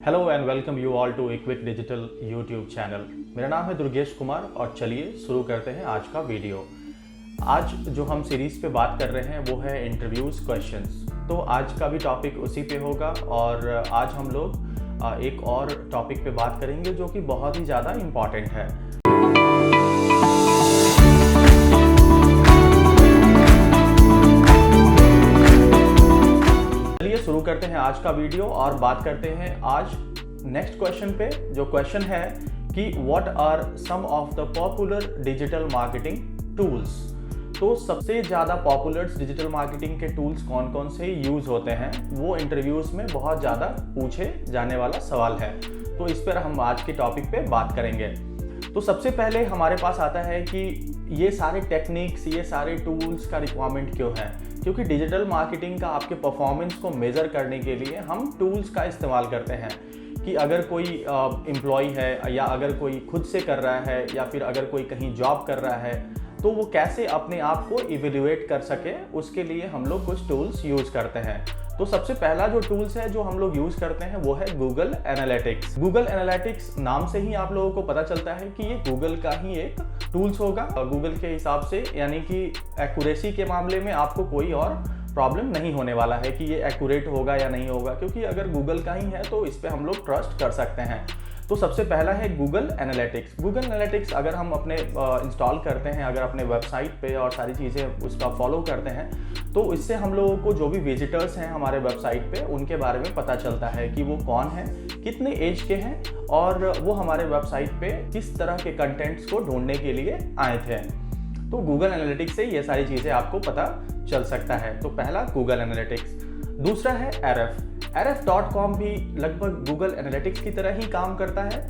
Hello and welcome you all to equick digital YouTube channel. मेरा नाम है दुर्गेश कुमार और चलिए शुरू करते हैं आज का वीडियो। आज जो हम सीरीज़ पे बात कर रहे हैं वो है इंटरव्यूज़ क्वेश्चंस। तो आज का भी टॉपिक उसी पे होगा और आज हम लोग एक और टॉपिक पे बात करेंगे जो कि बहुत ही ज़्यादा इम्पॉर्टेंट है। शुरू करते हैं आज का वीडियो और बात करते हैं आज नेक्स्ट क्वेश्चन पे। जो क्वेश्चन है कि what are some of the popular digital marketing tools. तो सबसे ज़्यादा पॉपुलर डिजिटल मार्केटिंग के टूल्स कौन कौन से यूज़ होते हैं, वो इंटरव्यूज़ में बहुत ज़्यादा पूछे जाने वाला सवाल है। तो इस पर हम आज के टॉपिक पे बात करेंगे। तो सबसे पहले हमारे पास आता है कि ये सारे टेक्निक्स, ये सारे टूल्स का रिक्वायरमेंट क्यों है। क्योंकि डिजिटल मार्केटिंग का आपके परफॉर्मेंस को मेज़र करने के लिए हम टूल्स का इस्तेमाल करते हैं कि अगर कोई एम्प्लॉय है या अगर कोई खुद से कर रहा है या फिर अगर कोई कहीं जॉब कर रहा है तो वो कैसे अपने आप को इवेल्युएट कर सके, उसके लिए हम लोग कुछ टूल्स यूज़ करते हैं। तो सबसे पहला जो टूल्स है जो हम लोग यूज़ करते हैं वो है गूगल एनालिटिक्स। गूगल एनालिटिक्स नाम से ही आप लोगों को पता चलता है कि ये गूगल का ही एक टूल्स होगा गूगल के हिसाब से, यानी कि एक्यूरेसी के मामले में आपको कोई और प्रॉब्लम नहीं होने वाला है कि ये एक्यूरेट होगा या नहीं होगा, क्योंकि अगर गूगल का ही है तो इस पर हम लोग ट्रस्ट कर सकते हैं। तो सबसे पहला है गूगल एनालिटिक्स। गूगल एनालिटिक्स अगर हम अपने इंस्टॉल करते हैं, अगर अपने वेबसाइट पे और सारी चीज़ें उसका फॉलो करते हैं तो इससे हम लोगों को जो भी विजिटर्स हैं हमारे वेबसाइट पे उनके बारे में पता चलता है कि वो कौन है, कितने एज के हैं और वो हमारे वेबसाइट पे किस तरह के कंटेंट्स को ढूंढने के लिए आए थे। तो गूगल एनालिटिक्स से ये सारी चीज़ें आपको पता चल सकता है। तो पहला गूगल एनालिटिक्स। दूसरा है rf.com भी लगभग गूगल एनालिटिक्स की तरह ही काम करता है।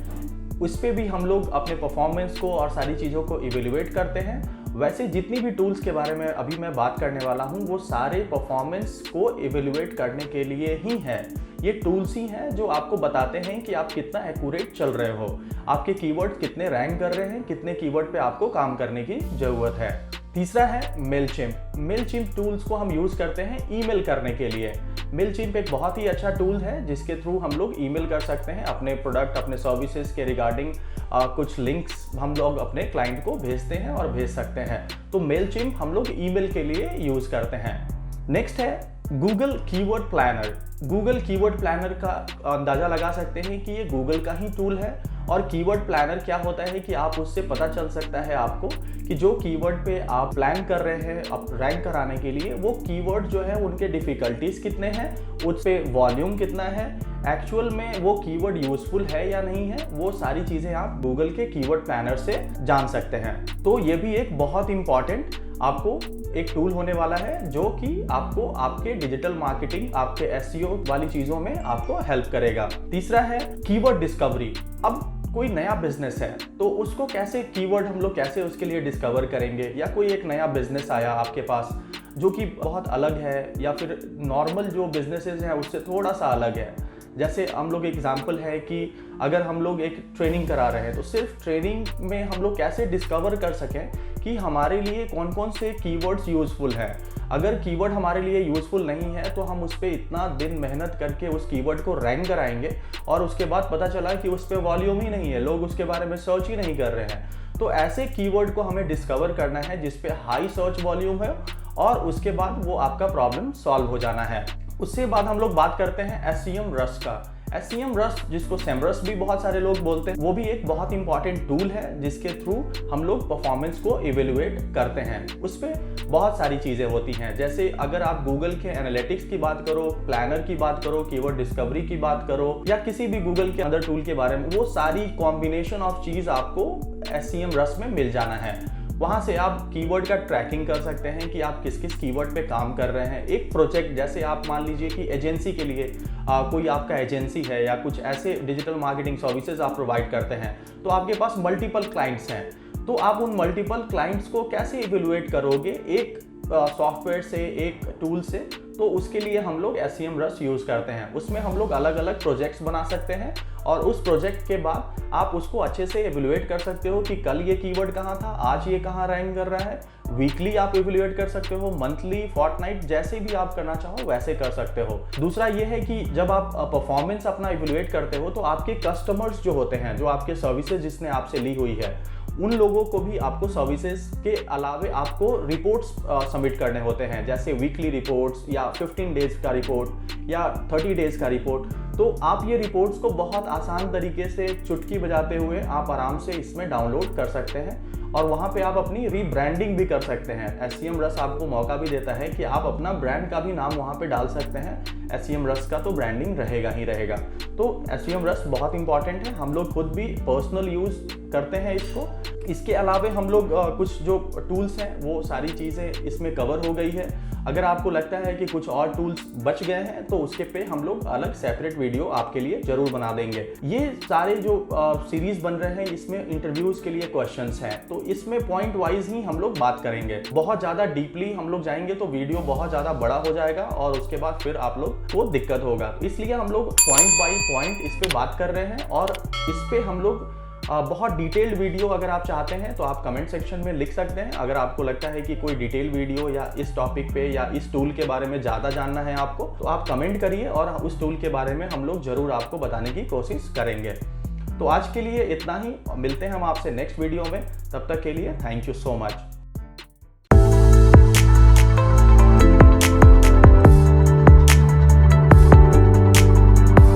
उस पर भी हम लोग अपने परफॉर्मेंस को और सारी चीज़ों को इवेल्युएट करते हैं। वैसे जितनी भी टूल्स के बारे में अभी मैं बात करने वाला हूँ वो सारे परफॉर्मेंस को इवेल्युएट करने के लिए ही हैं। ये टूल्स ही हैं जो आपको बताते हैं कि आप कितना एक्यूरेट चल रहे हो, आपके कीवर्ड कितने रैंक कर रहे हैं, कितने कीवर्ड पे आपको काम करने की ज़रूरत है। तीसरा है मेलचिम्प। मेलचिम्प टूल्स को हम यूज़ करते हैं ईमेल करने के लिए। मेलचिम्प एक बहुत ही अच्छा टूल है जिसके थ्रू हम लोग ईमेल कर सकते हैं अपने प्रोडक्ट, अपने सर्विसेज के रिगार्डिंग कुछ लिंक्स हम लोग अपने क्लाइंट को भेजते हैं और भेज सकते हैं। तो मेलचिम्प हम लोग ईमेल के लिए यूज़ करते हैं। नेक्स्ट है Google keyword planner. Google keyword planner का अंदाज़ा लगा सकते हैं कि ये गूगल का ही टूल है। और कीवर्ड प्लानर क्या होता है कि आप उससे पता चल सकता है आपको कि जो कीवर्ड पे आप प्लान कर रहे हैं आप रैंक कराने के लिए, वो कीवर्ड जो है उनके डिफ़िकल्टीज कितने हैं, उस पे वॉल्यूम कितना है, एक्चुअल में वो कीवर्ड यूजफुल है या नहीं है, वो सारी चीज़ें आप गूगल के कीवर्ड प्लानर से जान सकते हैं। तो ये भी एक बहुत इंपॉर्टेंट आपको एक टूल होने वाला है जो कि आपको आपके डिजिटल मार्केटिंग, आपके एसईओ वाली चीज़ों में आपको हेल्प करेगा। तीसरा है कीवर्ड डिस्कवरी। अब कोई नया बिजनेस है तो उसको कैसे कीवर्ड हम लोग कैसे उसके लिए डिस्कवर करेंगे, या कोई एक नया बिजनेस आया आपके पास जो कि बहुत अलग है या फिर नॉर्मल जो बिजनेसेस हैं उससे थोड़ा सा अलग है। जैसे हम लोग एग्जांपल है कि अगर हम लोग एक ट्रेनिंग करा रहे हैं तो सिर्फ ट्रेनिंग में हम लोग कैसे डिस्कवर कर सकें कि हमारे लिए कौन कौन से कीवर्ड्स यूज़फुल हैं। अगर कीवर्ड हमारे लिए यूज़फुल नहीं है तो हम उस पर इतना दिन मेहनत करके उस कीवर्ड को रैंक कराएंगे और उसके बाद पता चला कि उस पर वॉल्यूम ही नहीं है, लोग उसके बारे में सर्च ही नहीं कर रहे हैं। तो ऐसे कीवर्ड को हमें डिस्कवर करना है जिस पे हाई सर्च वॉल्यूम है और उसके बाद वो आपका प्रॉब्लम सॉल्व हो जाना है। उसके बाद हम लोग बात करते हैं एसईएम रश का। एसईएम रश जिसको सेमरस भी बहुत सारे लोग बोलते हैं, वो भी एक बहुत इंपॉर्टेंट टूल है जिसके थ्रू हम लोग परफॉर्मेंस को इवेल्युएट करते हैं। उस पर बहुत सारी चीज़ें होती हैं, जैसे अगर आप गूगल के एनालिटिक्स की बात करो, प्लानर की बात करो, कीवर्ड डिस्कवरी की बात करो या किसी भी गूगल के अदर टूल के बारे में, वो सारी कॉम्बिनेशन ऑफ चीज़ आपको एसईएम रश में मिल जाना है। वहाँ से आप कीवर्ड का ट्रैकिंग कर सकते हैं कि आप किस किस कीवर्ड पे काम कर रहे हैं। एक प्रोजेक्ट जैसे आप मान लीजिए कि एजेंसी के लिए कोई आपका एजेंसी है या कुछ ऐसे डिजिटल मार्केटिंग सर्विसेज आप प्रोवाइड करते हैं तो आपके पास मल्टीपल क्लाइंट्स हैं। तो आप उन मल्टीपल क्लाइंट्स को कैसे इवेल्युएट करोगे एक सॉफ्टवेयर से, एक टूल से, तो उसके लिए हम लोग SEM Rush यूज़ करते हैं। उसमें हम लोग अलग अलग प्रोजेक्ट्स बना सकते हैं और उस प्रोजेक्ट के बाद आप उसको अच्छे से एवेल्युएट कर सकते हो कि कल ये कीवर्ड कहाँ था, आज ये कहाँ रैंक कर रहा है। वीकली आप एवेल्युएट कर सकते हो, मंथली, फोर्टनाइट, जैसे भी आप करना चाहो वैसे कर सकते हो। दूसरा ये है कि जब आप परफॉर्मेंस अपना एवेल्युएट करते हो तो आपके कस्टमर्स जो होते हैं, जो आपके सर्विसेज जिसने आपसे ली हुई है, उन लोगों को भी आपको सर्विसेज के अलावे आपको रिपोर्ट्स सबमिट करने होते हैं, जैसे वीकली रिपोर्ट्स या 15 डेज का रिपोर्ट या 30 डेज का रिपोर्ट। तो आप ये रिपोर्ट्स को बहुत आसान तरीके से चुटकी बजाते हुए आप आराम से इसमें डाउनलोड कर सकते हैं और वहाँ पे आप अपनी रीब्रांडिंग भी कर सकते हैं। SEM Rush आपको मौका भी देता है कि आप अपना ब्रांड का भी नाम वहाँ पे डाल सकते हैं। SEM Rush का तो ब्रांडिंग रहेगा ही रहेगा। तो SEM Rush बहुत इंपॉर्टेंट है, हम लोग खुद भी पर्सनल यूज़ करते हैं इसको। इसके अलावा हम लोग कुछ जो टूल्स हैं वो सारी चीज़ें इसमें कवर हो गई है। अगर आपको लगता है कि कुछ और टूल्स बच गए हैं तो उसके पे हम लोग अलग सेपरेट वीडियो आपके लिए जरूर बना देंगे। ये सारे जो सीरीज बन रहे हैं इसमें इंटरव्यूज के लिए क्वेश्चंस हैं, तो इसमें पॉइंट वाइज ही हम लोग बात करेंगे। बहुत ज़्यादा डीपली हम लोग जाएंगे तो वीडियो बहुत ज़्यादा बड़ा हो जाएगा और उसके बाद फिर आप लोग को दिक्कत होगा। इसलिए हम लोग पॉइंट बाई पॉइंट इस पे बात कर रहे हैं और इस पे हम लोग बहुत डिटेल्ड वीडियो अगर आप चाहते हैं तो आप कमेंट सेक्शन में लिख सकते हैं। अगर आपको लगता है कि कोई डिटेल वीडियो या इस टॉपिक पे या इस टूल के बारे में ज़्यादा जानना है आपको, तो आप कमेंट करिए और उस टूल के बारे में हम लोग ज़रूर आपको बताने की कोशिश करेंगे। तो आज के लिए इतना ही, मिलते हैं हम आपसे नेक्स्ट वीडियो में। तब तक के लिए थैंक यू सो मच।